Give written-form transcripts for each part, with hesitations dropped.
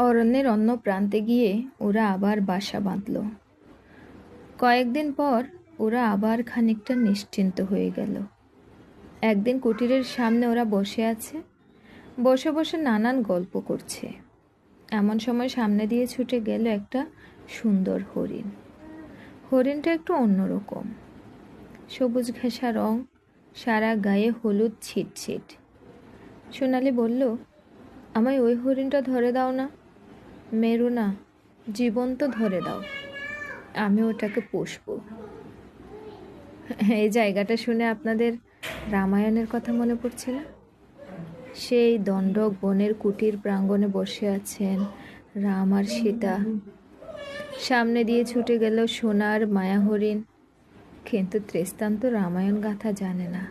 অরণ্যের অন্য প্রান্তে গিয়ে ওরা আবার বাসা বাঁধল। কয়েকদিন পর ওরা আবার খানিকটা নিশ্চিন্ত হয়ে গেল। একদিন কুটিরের সামনে ওরা বসে আছে, বসে বসে নানান গল্প করছে। এমন সময় সামনে দিয়ে ছুটে গেল একটা সুন্দর হরিণ। হরিণটা একটু অন্যরকম, সবুজ ঘেঁষা রং, সারা গায়ে হলুদ ছিটছিট। সোনালি বলল, আমায় ওই হরিণটা ধরে দাও না। মেরু না, জীবন্ত ধরে দাও, আমি ওটাকে পুষব। এই জায়গাটা শুনে আপনাদের রামায়ণের কথা মনে পড়ছে না? সেই দণ্ডক বনের কুটির প্রাঙ্গণে বসে আছেন রাম আর সীতা। সামনে দিয়ে ছুটে গেল সোনার মায়া হরিণ। কিন্তু ত্রিস্তান তো রামায়ণ গাথা জানে না।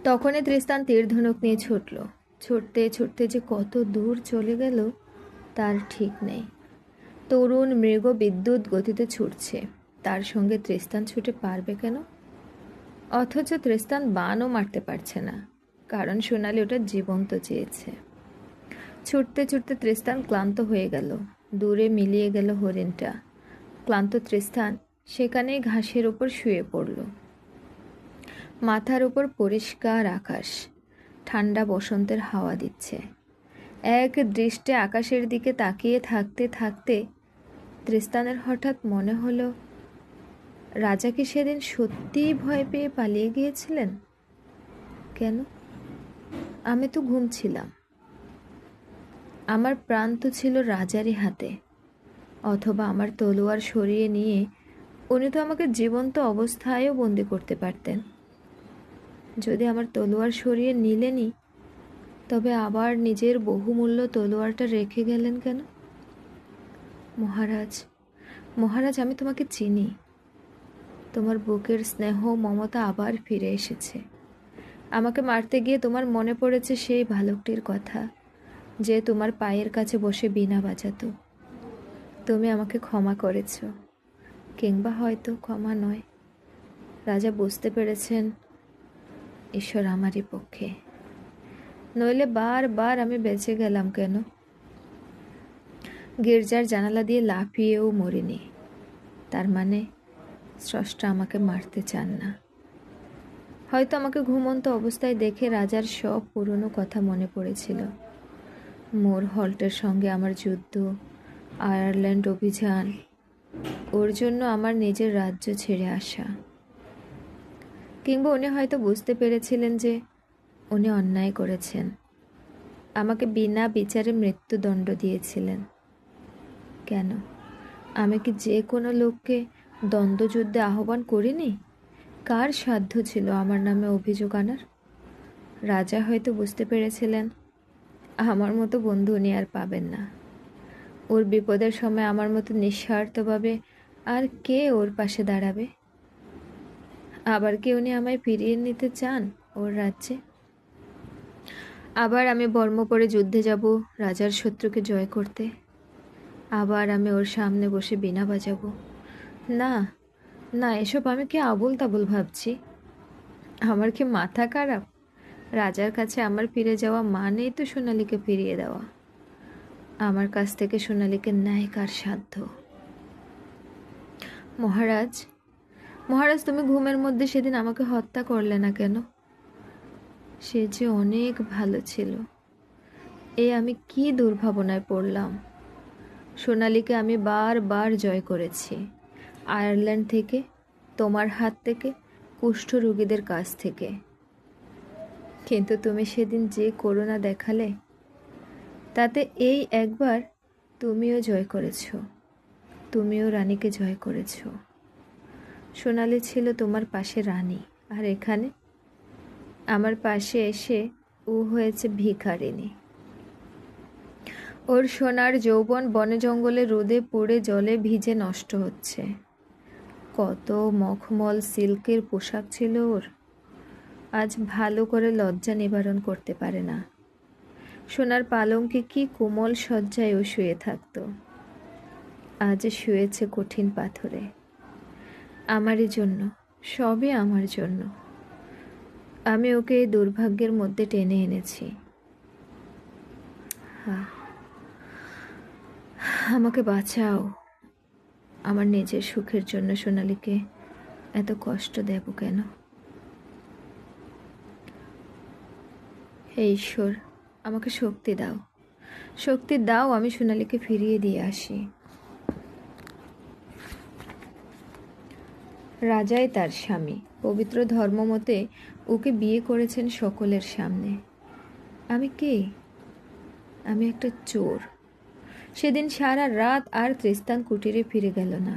তখনই ত্রিস্তান তীর ধনুক নিয়ে ছুটল। ছুটতে ছুটতে যে কত দূর চলে গেল তার ঠিক নেই। তরুণ মৃগ বিদ্যুৎ গতিতে ছুটছে, তার সঙ্গে ত্রিস্তান ছুটে পারবে কেন? অথচ ত্রিস্তান বানও মারতে পারছে না, কারণ সোনালি ওটা জীবন্ত চেয়েছে। ছুটতে ছুটতে ত্রিস্তান ক্লান্ত হয়ে গেল। দূরে মিলিয়ে গেল হরিণটা। ক্লান্ত ত্রিস্তান সেখানেই ঘাসের ওপর শুয়ে পড়ল। মাথার উপর পরিষ্কার আকাশ, ঠান্ডা বসন্তের হাওয়া দিচ্ছে। এক দৃষ্টে আকাশের দিকে তাকিয়ে থাকতে থাকতে ত্রিস্তানের হঠাৎ মনে হলো, রাজা কি সেদিন সত্যিই ভয় পেয়ে পালিয়ে গিয়েছিলেন? কেন? আমি তো ঘুমছিলাম। আমার প্রাণ তো ছিল রাজারই হাতে। অথবা আমার তলোয়ার সরিয়ে নিয়ে উনি তো আমাকে জীবন্ত অবস্থায়ও বন্দি করতে পারতেন। যদি আমার তলোয়ার সরিয়ে নিলেনই, তবে আবার নিজের বহুমূল্য তলোয়ারটা রেখে গেলেন কেন? মহারাজ, মহারাজ, আমি তোমাকে চিনি। তোমার বুকের স্নেহ মমতা আবার ফিরে এসেছে। আমাকে মারতে গিয়ে তোমার মনে পড়েছে সেই ভালুকটির কথা, যে তোমার পায়ের কাছে বসে বীণা বাজাতো। তুমি আমাকে ক্ষমা করেছ, কিংবা হয়তো ক্ষমা নয়। রাজা বুঝতে পেরেছেন ঈশ্বর আমারই পক্ষে, নইলে বারবার আমি বেঁচে গেলাম কেন? গির্জার জানালা দিয়ে লাফিয়েও মরিনি। তার মানে স্রষ্টা আমাকে মারতে চান না। হয়তো আমাকে ঘুমন্ত অবস্থায় দেখে রাজার সব পুরনো কথা মনে পড়েছিল। মোর হল্টের সঙ্গে আমার যুদ্ধ, আয়ারল্যান্ড অভিযান, ওর জন্য আমার নিজের রাজ্য ছেড়ে আসা। কিংবা উনি হয়তো বুঝতে পেরেছিলেন যে উনি অন্যায় করেছেন, আমাকে বিনা বিচারে মৃত্যুদণ্ড দিয়েছিলেন। কেন? আমি কি যে কোনো লোককে দ্বন্দ্বযুদ্ধে আহ্বান করিনি? কার সাধ্য ছিল আমার নামে অভিযোগ আনার? রাজা হয়তো বুঝতে পেরেছিলেন আমার মতো বন্ধু উনি আর পাবেন না। ওর বিপদের সময় আমার মতো নিঃস্বার্থভাবে আর কে ওর পাশে দাঁড়াবে? আবার কি উনি আমায় ফিরিয়ে নিতে চান ওর রাজ্যে? আবার আমি বর্ম পরে যুদ্ধে যাব রাজার শত্রুকে জয় করতে। আবার আমি ওর সামনে বসে বীণা বাজাবো। না না, এসব আমি কি আবোল তাবোল ভাবছি? আমার কি মাথা খারাপ? রাজার কাছে আমার ফিরে যাওয়া মানেই তো সোনালীকে ফিরিয়ে দেওয়া। আমার কাছ থেকে সোনালীকে নেয় কার সাধ্য? মহারাজ, মহারাজ, তুমি ঘুমের মধ্যে সেদিন আমাকে হত্যা করলে না কেন? সে যে অনেক ভালো ছিল। আমি কি দুর্ভাবনায় পড়লাম। সোনালীকে আমি বারবার জয় করেছি, আয়ারল্যান্ড থেকে, তোমার হাত থেকে, কুষ্ঠ রোগীদের কাছ থেকে। কিন্তু তুমি সেদিন যে করুণা দেখালে, তাতে এই একবার তুমিও জয় করেছ। তুমিও রানীকে জয় করেছ। সোনালী ছিল তোমার পাশে রানী, আর এখানে আমার পাশে এসে ও হয়েছে ভিখারিনী। ওর সোনার যৌবন বনে জঙ্গলে রোদে পড়ে জলে ভিজে নষ্ট হচ্ছে। কত মখমল সিল্কের পোশাক ছিল ওর, আজ ভালো করে লজ্জা নিবারণ করতে পারে না। সোনার পালঙ্কে কি কোমল শয্যায় ও শুয়ে থাকত, আজ শুয়েছে কঠিন পাথরে। আমারই জন্য, সবই আমার জন্য। আমি ওকে এই দুর্ভাগ্যের মধ্যে টেনে এনেছি। হ্যাঁ, আমাকে বাঁচাও। আমার নিজের সুখের জন্য সোনালীকে এত কষ্ট দেব কেন? হে ঈশ্বর, আমাকে শক্তি দাও, শক্তি দাও, আমি সোনালীকে ফিরিয়ে দিয়ে আসি। রাজাই তার স্বামী, পবিত্র ধর্ম মতে ওকে বিয়ে করেছেন সকলের সামনে। আমি কে? আমি একটা চোর। সেদিন সারা রাত আর ত্রিস্তান কুটিরে ফিরে গেল না।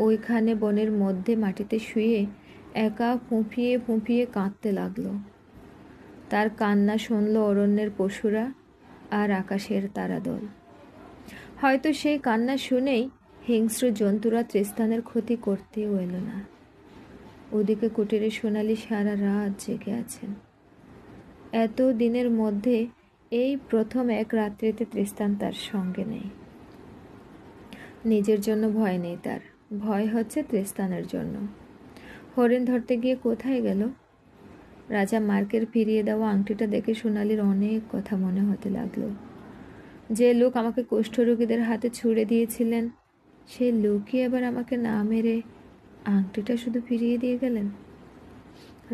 ওইখানে বনের মধ্যে মাটিতে শুয়ে একা ফুঁপিয়ে ফুঁপিয়ে কাঁদতে লাগলো। তার কান্না শুনল অরণ্যের পশুরা আর আকাশের তারাদল। হয়তো সেই কান্না শুনেই হিংস্র জন্তুরা ত্রিস্তানের ক্ষতি করতেও এলো না। ওদিকে কুটিরে সোনালী সারা রাত জেগে আছেন। এত দিনের মধ্যে এই প্রথম এক রাত্রিতে ত্রিস্তান তার সঙ্গে নেই। নিজের জন্য ভয় নেই তার, ভয় হচ্ছে ত্রিস্তানের জন্য। হরিণ ধরতে গিয়ে কোথায় গেল? রাজা মার্কের ফিরিয়ে দেওয়া আংটিটা দেখে সোনালীর অনেক কথা মনে হতে লাগলো। যে লোক আমাকে কুষ্ঠরোগীদের হাতে ছুঁড়ে দিয়েছিলেন, সেই লোকই এবার আমাকে না মেরে আংটিটা শুধু ফিরিয়ে দিয়ে গেলেন।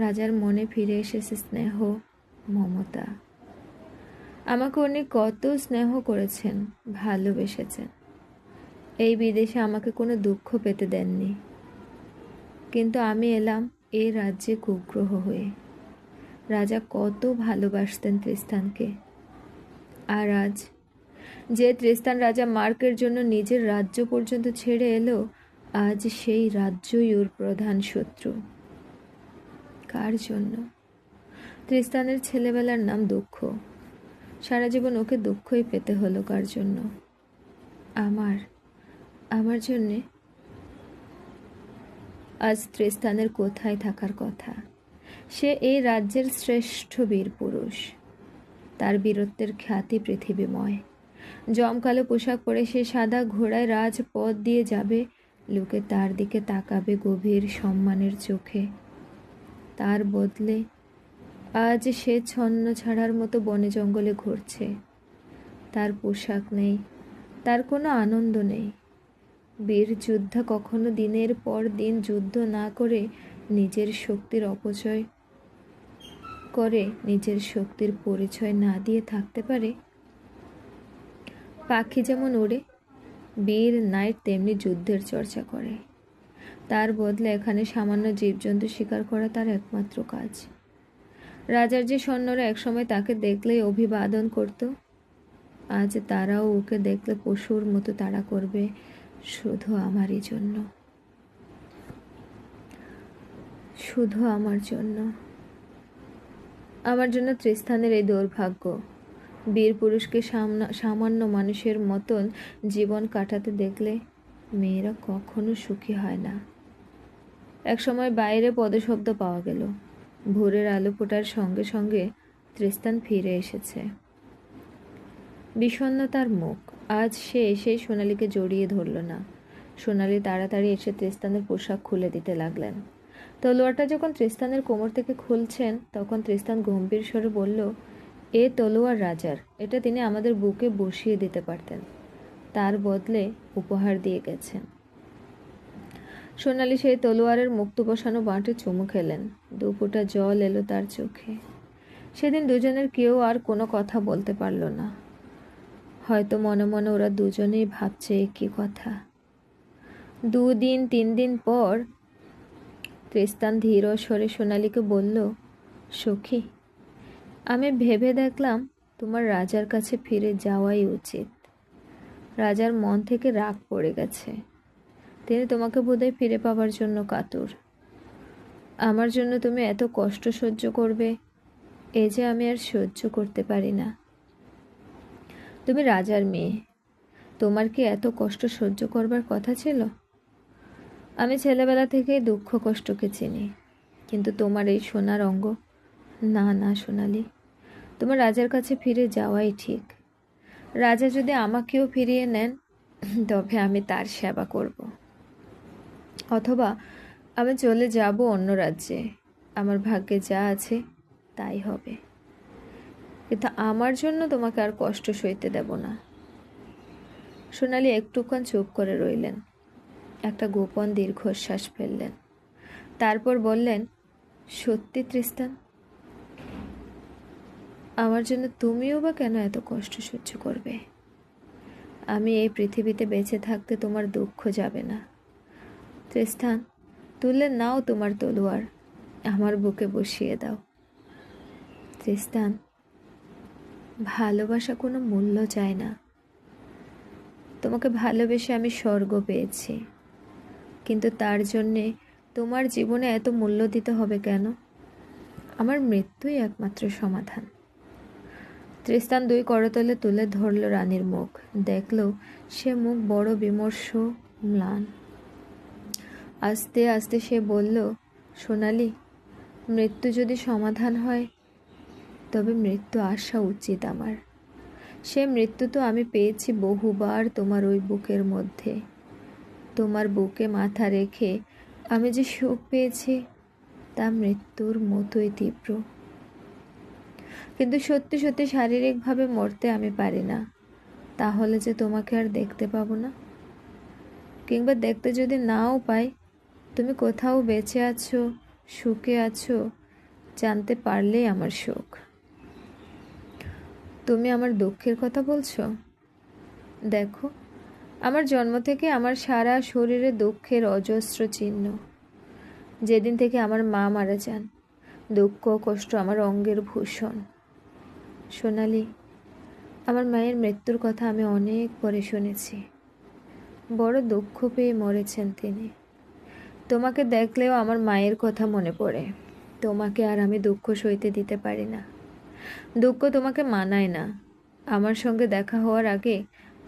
রাজার মনে ফিরে এসেছে স্নেহ, মমতা। আমাকে উনি কত স্নেহ করেছেন, ভালোবেসেছেন। এই বিদেশে আমাকে কোনো দুঃখ পেতে দেননি। কিন্তু আমি এলাম এই রাজ্যে কুগ্রহ হয়ে। রাজা কত ভালোবাসতেন ত্রিস্তানকে। আর আজ যে ত্রিস্তান রাজা মার্কের জন্য নিজের রাজ্য পর্যন্ত ছেড়ে এলো, আজ সেই রাজ্যই ওর প্রধান শত্রু। কার জন্য? ত্রিস্তানের ছেলেবেলার নাম দুঃখ। সারা জীবন ওকে দুঃখই পেতে হলো। কার জন্য? আমার জন্যে। আজ ত্রিস্তানের কোথায় থাকার কথা? সে এই রাজ্যের শ্রেষ্ঠ বীর পুরুষ। তার বীরত্বের খ্যাতি পৃথিবীময়। জমকালো পোশাক পরে সে সাদা ঘোড়ায় রাজপথ দিয়ে যাবে, লোকে তার দিকে তাকাবে গভীর সম্মানের চোখে। তার বদলে আজ সে ছন্ন ছাড়ার মতো বনে জঙ্গলে ঘুরছে। তার পোশাক নেই, তার কোনো আনন্দ নেই। বীর যোদ্ধা কখনো দিনের পর দিন যুদ্ধ না করে নিজের শক্তির অপচয় করে, নিজের শক্তির পরিচয় না দিয়ে থাকতে পারে? পাখি যেমন ওড়ে, বীর নাইট তেমনি যুদ্ধের চর্চা করে। তার বদলে এখানে সামান্য জীবজন্তু শিকার করা তার একমাত্র কাজ। রাজার যে সৈন্যরা একসময় তাকে দেখলেই অভিবাদন করত, আজ তারাও ওকে দেখলে পশুর মতো তাড়া করবে, শুধু আমারই জন্য, শুধু আমার জন্য। আমার জন্য ত্রিস্তানের এই দুর্ভাগ্য। বীর পুরুষকে সামান্য মানুষের মতন জীবন কাটাতে দেখলে মেয়েরা কখনো সুখী হয় না। একসময় বাইরে পদশব্দ পাওয়া গেল। ভোরের আলো ফোটার সঙ্গে সঙ্গে ত্রিস্তান ফিরে এসেছে। বিষণ্ণ তার মুখ। আজ সে এসেই সোনালীকে জড়িয়ে ধরল না। সোনালী তাড়াতাড়ি এসে ত্রিস্তানের পোশাক খুলে দিতে লাগলেন। তলোয়ারটা যখন ত্রিস্তানের কোমর থেকে খুলছেন, তখন ত্রিস্তান গম্ভীর স্বরে বলল, এ তলোয়ার রাজার, এটা তিনি আমাদের বুকে বসিয়ে দিতে পারতেন, তার বদলে উপহার দিয়ে গেছেন। সোনালী সেই তলোয়ারের মুক্ত বসানো বাঁটে চুমু খেলেন। দু ফোঁটা জল এলো তার চোখে। সেদিন দুজনের কেউ আর কোনো কথা বলতে পারল না। হয়তো মনে মনে ওরা দুজনেই ভাবছে একই কথা। 2 দিন 3 দিন পর ত্রিস্তান ধীর স্বরে সোনালীকে বলল, সখী, আমি ভেবে দেখলাম তোমার রাজার কাছে ফিরে যাওয়াই উচিত। রাজার মন থেকে রাগ পড়ে গেছে। তিনি তোমাকে বোধহয় ফিরে পাবার জন্য কাতর। আমার জন্য তুমি এত কষ্ট সহ্য করবে, এ যে আমি আর সহ্য করতে পারি না। তুমি রাজার মেয়ে, তোমার কি এত কষ্ট সহ্য করবার কথা ছিল? আমি ছেলেবেলা থেকেই দুঃখ কষ্টকে চিনি, কিন্তু তোমার এই সোনার অঙ্গ, না না সোনালী, তোমার রাজার কাছে ফিরে যাওয়াই ঠিক। রাজা যদি আমাকেও ফিরিয়ে নেন, তবে আমি তার সেবা করব। অথবা আমি চলে যাব অন্য রাজ্যে। আমার ভাগ্যে যা আছে তাই হবে, কিন্তু আমার জন্য তোমাকে আর কষ্ট সইতে দেব না। সোনালি একটুক্ষণ চুপ করে রইলেন, একটা গোপন দীর্ঘশ্বাস ফেললেন। তারপর বললেন, সত্যি তৃষ্টান, আমার জন্য তুমিও বা কেন এত কষ্ট সহ্য করবে? আমি এই পৃথিবীতে বেঁচে থাকতে তোমার দুঃখ যাবে না। তৃষ্টান, তুলে নাও তোমার তলোয়ার, আমার বুকে বসিয়ে দাও। তৃষ্টান, ভালোবাসা কোনো মূল্য চায় না। তোমাকে ভালোবেসে আমি স্বর্গ পেয়েছি, কিন্তু তার জন্যে তোমার জীবনে এত মূল্য দিতে হবে কেন? আমার মৃত্যুই একমাত্র সমাধান। তৃষ্টান দুই করতলে তুলে ধরল রানীর মুখ। দেখল সে মুখ বড় বিমর্ষ, ম্লান। আস্তে আস্তে সে বলল, সোনালি, মৃত্যু যদি সমাধান হয় তবে মৃত্যু আসা উচিত আমার। সে মৃত্যু তো আমি পেয়েছি বহুবার তোমার ওই বুকের মধ্যে। তোমার বুকে মাথা রেখে আমি যে সুখ পেয়েছি তা মৃত্যুর মতোই তীব্র। কিন্তু সত্যি সত্যি শারীরিকভাবে মরতে আমি পারি না। তাহলে যে তোমাকে আর দেখতে পাবো না, কিংবা দেখতে যদি নাও পাই, তুমি কোথাও বেঁচে আছো, সুখে আছো, জানতে পারলেই আমার সুখ। তুমি আমার দুঃখের কথা বলছো? দেখো, আমার জন্ম থেকে আমার সারা শরীরে দুঃখের অজস্র চিহ্ন। যেদিন থেকে আমার মা মারা যান, দুঃখ কষ্ট আমার অঙ্গের ভূষণ। সোনালি, আমার মায়ের মৃত্যুর কথা আমি অনেক পরে শুনেছি। বড় দুঃখ পেয়ে মরেছেন তিনি। তোমাকে দেখলেও আমার মায়ের কথা মনে পড়ে। তোমাকে আর আমি দুঃখ সইতে দিতে পারি না। দুঃখ তোমাকে মানায় না। আমার সঙ্গে দেখা হওয়ার আগে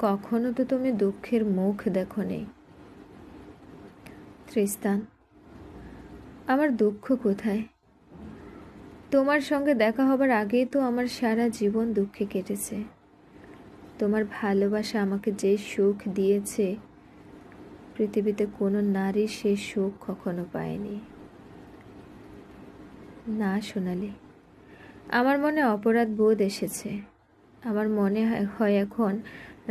কখনো তো তুমি দুঃখের মুখ দেখোনি। তৃষ্টান, আমার দুঃখ কোথায়? তোমার সঙ্গে দেখা হবার আগেই তো আমার সারা জীবন দুঃখে কেটেছে। তোমার ভালোবাসা আমাকে যে সুখ দিয়েছে, পৃথিবীতে কোনো নারী সে সুখ কখনো পায়নি। না সোনালি, আমার মনে অপরাধ বোধ এসেছে। আমার মনে হয় এখন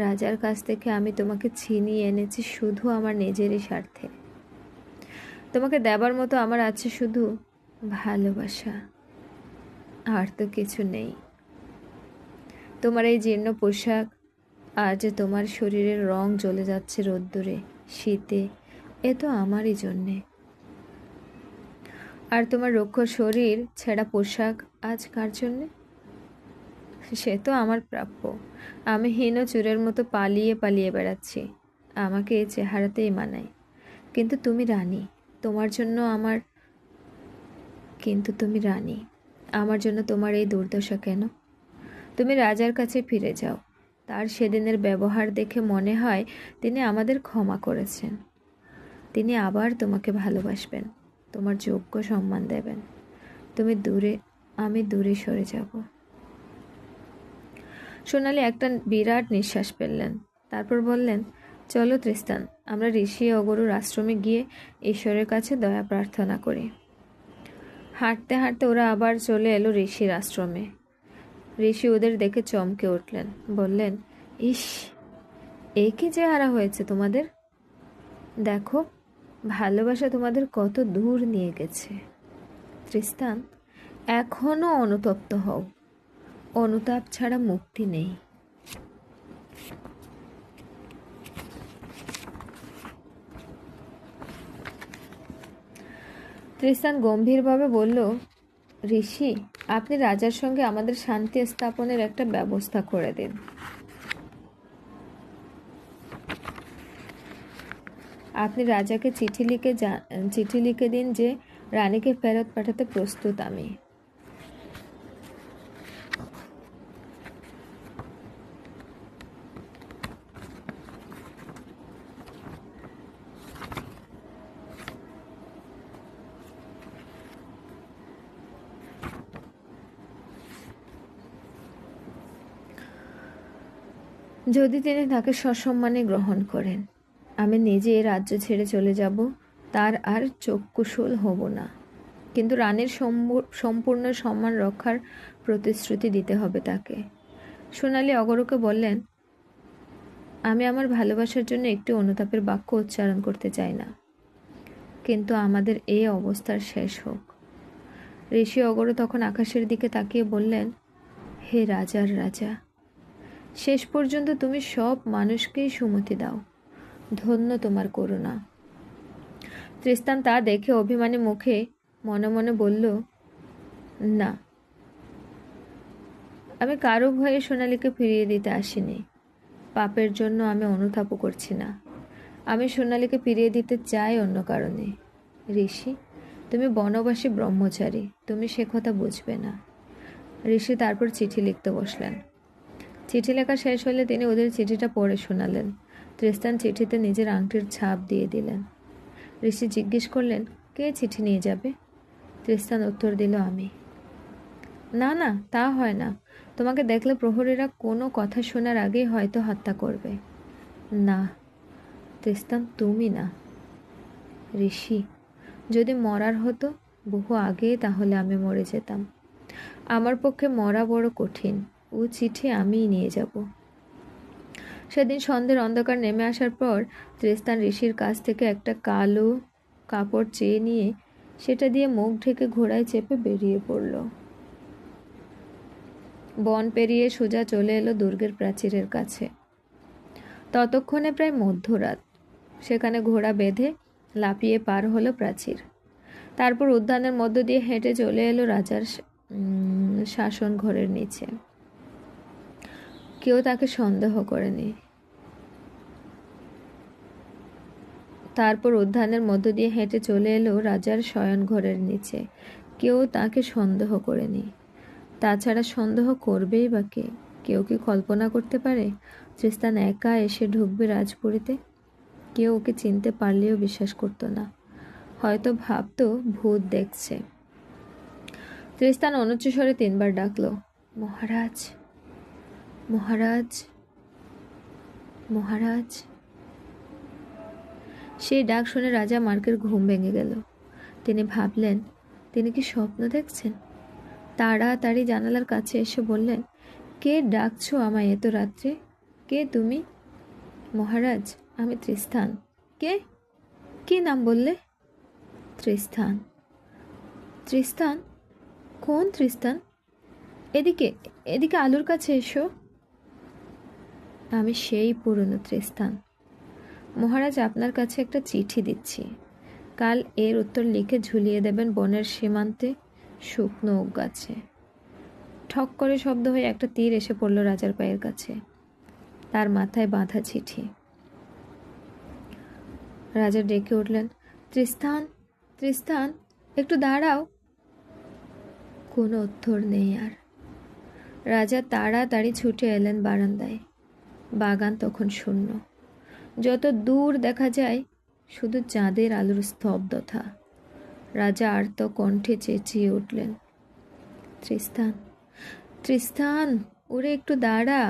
রাজার কাছ থেকে আমি তোমাকে ছিনিয়ে এনেছি শুধু আমার নিজেরই স্বার্থে। তোমাকে দেবার মতো আমার আছে শুধু ভালোবাসা, আর তো কিছু নেই। তোমার এই জীর্ণ পোশাক, আর যে তোমার শরীরের রং জ্বলে যাচ্ছে রোদ্দুরে, শীতে, এ তো আমারই জন্যে। আর তোমার রুক্ষ শরীর, ছেঁড়া পোশাক আজ কার জন্যে? সে তো আমার প্রাপ্য। আমি হীন চুরের মতো পালিয়ে পালিয়ে বেড়াচ্ছি। আমাকে এই চেহারাতেই মানায়। কিন্তু তুমি রানী, তোমার জন্য আমার কিন্তু তুমি রানী, আমার জন্য তোমার এই দুর্দশা কেন? তুমি রাজার কাছে ফিরে যাও। তার সেদিনের ব্যবহার দেখে মনে হয় তিনি আমাদের ক্ষমা করেছেন। তিনি আবার তোমাকে ভালোবাসবেন, তোমার যোগ্য সম্মান দেবেন। তুমি দূরে, আমি দূরে সরে যাব। সোনালি একটা বিরাট নিঃশ্বাস ফেললেন। তারপর বললেন, চলো তৃষ্টান, আমরা ঋষি অগরুর আশ্রমে গিয়ে ঈশ্বরের কাছে দয়া প্রার্থনা করি। হাঁটতে হাঁটতে ওরা আবার চলে এলো ঋষির আশ্রমে। ঋষি ওদের দেখে চমকে উঠলেন, বললেন, ইস, এ কি চেহারা হয়েছে তোমাদের! দেখো, ভালোবাসা তোমাদের কত দূর নিয়ে গেছে। তৃষ্টান, এখনো অনুতপ্ত হও। অনুতাপ ছাড়া মুক্তি নেই। তৃষ্টান গম্ভীরভাবে বলল, ঋষি, আপনি রাজার সঙ্গে আমাদের শান্তি স্থাপনের একটা ব্যবস্থা করে দিন। আপনি রাজাকে চিঠি লিখে দিন যে রানীকে ফেরত পাঠাতে প্রস্তুত আমি। যদি তিনি তাকে সসম্মানে গ্রহণ করেন, আমি নিজে এ রাজ্য ছেড়ে চলে যাব, তার আর চক্ষুশূল হব না। কিন্তু রানীর সম্পূর্ণ সম্মান রক্ষার প্রতিশ্রুতি দিতে হবে তাকে। সোনালি অগরুকে বললেন, আমি আমার ভালোবাসার জন্য একটি অনুতাপের বাক্য উচ্চারণ করতে চাই না, কিন্তু আমাদের এই অবস্থার শেষ হোক। ঋষি অগর তখন আকাশের দিকে তাকিয়ে বললেন, হে রাজার রাজা, শেষ পর্যন্ত তুমি সব মানুষকেই সুমতি দাও, ধন্য তোমার করুণা। তৃষ্টান তা দেখে অভিমানী মুখে মনে মনে বলল, না, আমি কারো ভয়ে সোনালীকে ফিরিয়ে দিতে আসিনি। পাপের জন্য আমি অনুতাপও করছি না। আমি সোনালীকে ফিরিয়ে দিতে চাই অন্য কারণে। ঋষি, তুমি বনবাসী ব্রহ্মচারী, তুমি সে কথা বুঝবে না। ঋষি তারপর চিঠি লিখতে বসলেন। চিঠি লেখা শেষ হলে তিনি ওদের চিঠিটা পড়ে শোনালেন। তৃষ্টান চিঠিতে নিজের আংটির ছাপ দিয়ে দিলেন। ঋষি জিজ্ঞেস করলেন, কে চিঠি নিয়ে যাবে? তৃষ্টান উত্তর দিল, আমি। না না, তা হয় না। তোমাকে দেখলে প্রহরীরা কোনো কথা শোনার আগেই হয়তো হত্যা করবে। না তৃষ্টান, তুমি না। ঋষি, যদি মরার হতো বহু আগেই তাহলে আমি মরে যেতাম। আমার পক্ষে মরা বড় কঠিন। ও চিঠি আমিই নিয়ে যাব। সেদিন সন্ধ্যের অন্ধকার নেমে আসার পর তৃষ্টান ঋষির কাছ থেকে একটা কালো কাপড় চেয়ে নিয়ে সেটা দিয়ে মুখ ঢেকে ঘোড়ায় চেপে বেরিয়ে পড়ল। বন পেরিয়ে সোজা চলে এলো দুর্গের প্রাচীরের কাছে। ততক্ষণে প্রায় মধ্যরাত। সেখানে ঘোড়া বেঁধে লাফিয়ে পার হলো প্রাচীর। তারপর উদ্যানের মধ্য দিয়ে হেঁটে চলে এলো রাজার শাসন ঘরের নিচে। কেউ তাকে সন্দেহ করেনি। তারপর উদ্যানের মধ্য দিয়ে হেঁটে চলে এলো রাজার শয়ন ঘরের নিচে। কেউ তাকে সন্দেহ করেনি। তাছাড়া সন্দেহ করবেই বা কে? কেউ কি কল্পনা করতে পারে তৃষ্টান একা এসে ঢুকবে রাজপুরীতে? কেউ ওকে চিনতে পারলেও বিশ্বাস করতো না। হয়তো ভাবতো ভূত দেখছে। তৃষ্টান অনুচ্চস্বরে 3 বার ডাকলো, মহারাজ, মহারাজ, মহারাজ। সেই ডাক শুনে রাজা মার্কের ঘুম ভেঙে গেল। তিনি ভাবলেন, তিনি কি স্বপ্ন দেখছেন? তাড়াতাড়ি জানালার কাছে এসে বললেন, কে ডাকছো আমায় এত রাত্রে? কে তুমি? মহারাজ, আমি তৃষ্টান। কে? কি নাম বললে? তৃষ্টান। তৃষ্টান? কোন তৃষ্টান? এদিকে, এদিকে আলুর কাছে এসো। আমি সেই পুরনো তৃষ্টান। মহারাজ, আপনার কাছে একটা চিঠি দিচ্ছি। কাল এর উত্তর লিখে ঝুলিয়ে দেবেন বনের সীমান্তে শুকনো ওক গাছে। ঠক করে শব্দ হয়ে একটা তীর এসে পড়ল রাজার পায়ের কাছে। তার মাথায় বাঁধা চিঠি। রাজা ডেকে উঠলেন, তৃষ্টান, তৃষ্টান, একটু দাঁড়াও। কোনো উত্তর নেই আর। রাজা তাড়াতাড়ি ছুটে এলেন বারান্দায়। বাগান তখন শূন্য। যত দূর দেখা যায় শুধু চাঁদের আলোর স্তব্ধতা। রাজা আর্ত কণ্ঠে চেঁচিয়ে উঠলেন, তৃষ্টান, তৃষ্টান, ওরে একটু দাঁড়া,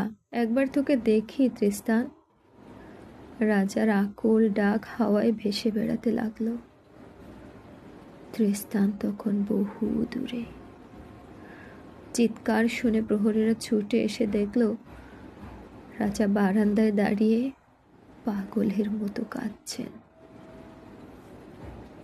একবার তোকে দেখি তৃষ্টান। রাজার আকুল ডাক হাওয়ায় ভেসে বেড়াতে লাগলো। তৃষ্টান তখন বহু দূরে। চিৎকার শুনে প্রহরীরা ছুটে এসে দেখল রাজা বারান্দায় দাঁড়িয়ে পাগলের মতো কাঁদছেন।